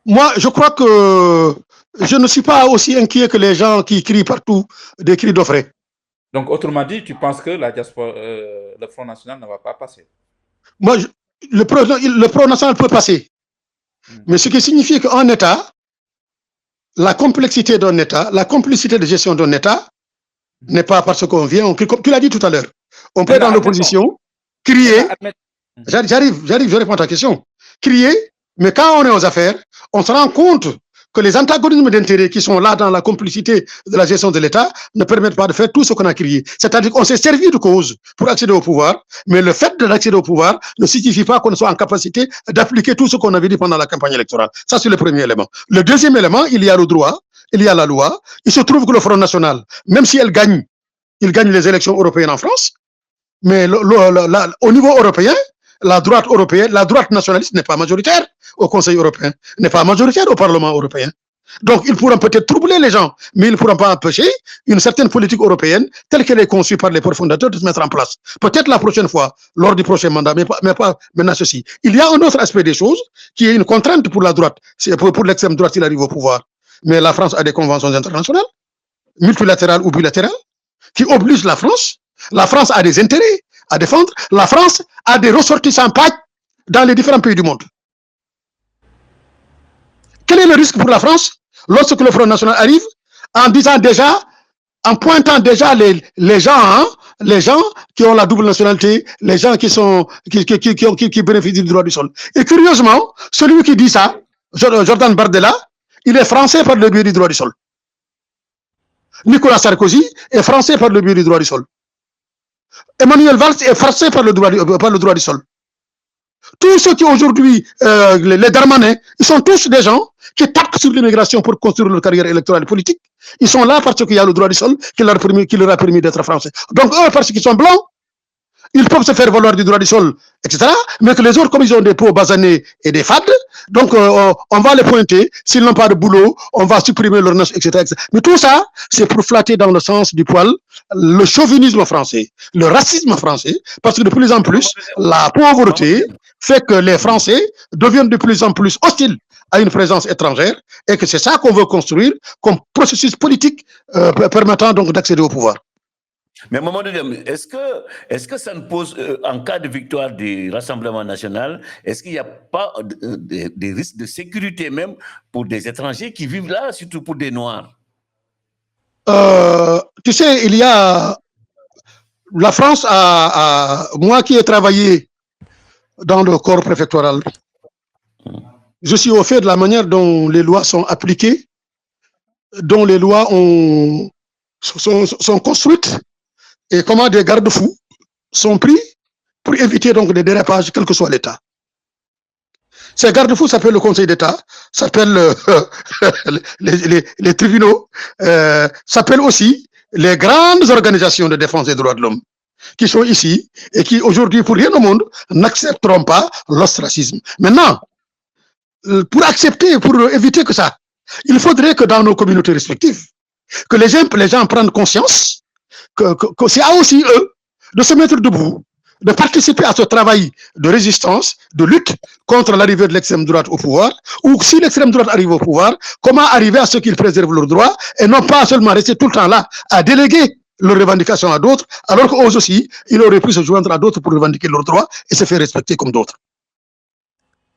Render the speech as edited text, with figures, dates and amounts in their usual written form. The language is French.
Moi, je crois que je ne suis pas aussi inquiet que les gens qui crient partout des cris d'offre. Donc, autrement dit, tu penses que le Front National ne va pas passer? Moi, le Front National peut passer. Mais ce qui signifie qu'un État, la complexité d'un État, la complicité de gestion d'un État, n'est pas parce qu'on vient, comme tu l'as dit tout à l'heure, on peut être dans l'opposition, crier, je réponds à ta question, crier, mais quand on est aux affaires, on se rend compte que les antagonismes d'intérêt qui sont là dans la complicité de la gestion de l'État ne permettent pas de faire tout ce qu'on a crié. C'est-à-dire qu'on s'est servi de cause pour accéder au pouvoir, mais le fait de l'accéder au pouvoir ne signifie pas qu'on soit en capacité d'appliquer tout ce qu'on avait dit pendant la campagne électorale. Ça, c'est le premier élément. Le deuxième élément, il y a le droit, il y a la loi. Il se trouve que le Front National, même si il gagne les élections européennes en France, mais au niveau européen, la droite nationaliste n'est pas majoritaire au Conseil européen, n'est pas majoritaire au Parlement européen. Donc, ils pourront peut-être troubler les gens, mais ils ne pourront pas empêcher une certaine politique européenne, telle qu'elle est conçue par les pères fondateurs, de se mettre en place. Peut-être la prochaine fois, lors du prochain mandat, mais pas maintenant ceci. Il y a un autre aspect des choses qui est une contrainte pour la droite, pour l'extrême droite s'il arrive au pouvoir. Mais la France a des conventions internationales, multilatérales ou bilatérales, qui obligent la France. La France a des intérêts à défendre. La France a des ressortissants dans les différents pays du monde. Quel est le risque pour la France lorsque le Front National arrive en disant déjà, en pointant déjà les gens qui ont la double nationalité, les gens qui bénéficient du droit du sol. Et curieusement, celui qui dit ça, Jordan Bardella, il est français par le biais du droit du sol. Nicolas Sarkozy est français par le biais du droit du sol. Emmanuel Valls est français par le droit du sol. Tous ceux qui aujourd'hui, les Darmanais, ils sont tous des gens qui tapent sur l'immigration pour construire leur carrière électorale et politique. Ils sont là parce qu'il y a le droit du sol qui leur a permis d'être français. Donc eux, parce qu'ils sont blancs, ils peuvent se faire valoir du droit du sol, etc. Mais que les autres, comme ils ont des peaux basanés et des fades, donc on va les pointer. S'ils n'ont pas de boulot, on va supprimer leur noce, etc., etc. Mais tout ça, c'est pour flatter dans le sens du poil le chauvinisme français, le racisme français, parce que de plus en plus, la pauvreté fait que les Français deviennent de plus en plus hostiles à une présence étrangère et que c'est ça qu'on veut construire comme processus politique permettant donc d'accéder au pouvoir. Mais Mamadou Diam, est-ce que ça ne pose, en cas de victoire du Rassemblement national, est-ce qu'il n'y a pas des risques de sécurité même pour des étrangers qui vivent là, surtout pour des Noirs? Tu sais, il y a... La France moi qui ai travaillé dans le corps préfectoral, je suis au fait de la manière dont les lois sont appliquées, dont les lois sont construites, et comment des garde-fous sont pris pour éviter donc des dérapages, quel que soit l'État. Ces garde-fous s'appellent le Conseil d'État, s'appellent les tribunaux, s'appellent aussi les grandes organisations de défense des droits de l'homme qui sont ici et qui aujourd'hui, pour rien au monde, n'accepteront pas l'ostracisme. Maintenant, pour éviter que ça, il faudrait que dans nos communautés respectives, que les gens prennent conscience que c'est à aussi eux de se mettre debout, de participer à ce travail de résistance, de lutte contre l'arrivée de l'extrême droite au pouvoir, ou si l'extrême droite arrive au pouvoir, comment arriver à ce qu'ils préservent leurs droits et non pas seulement rester tout le temps là à déléguer leurs revendications à d'autres, alors qu'eux aussi, ils auraient pu se joindre à d'autres pour revendiquer leurs droits et se faire respecter comme d'autres.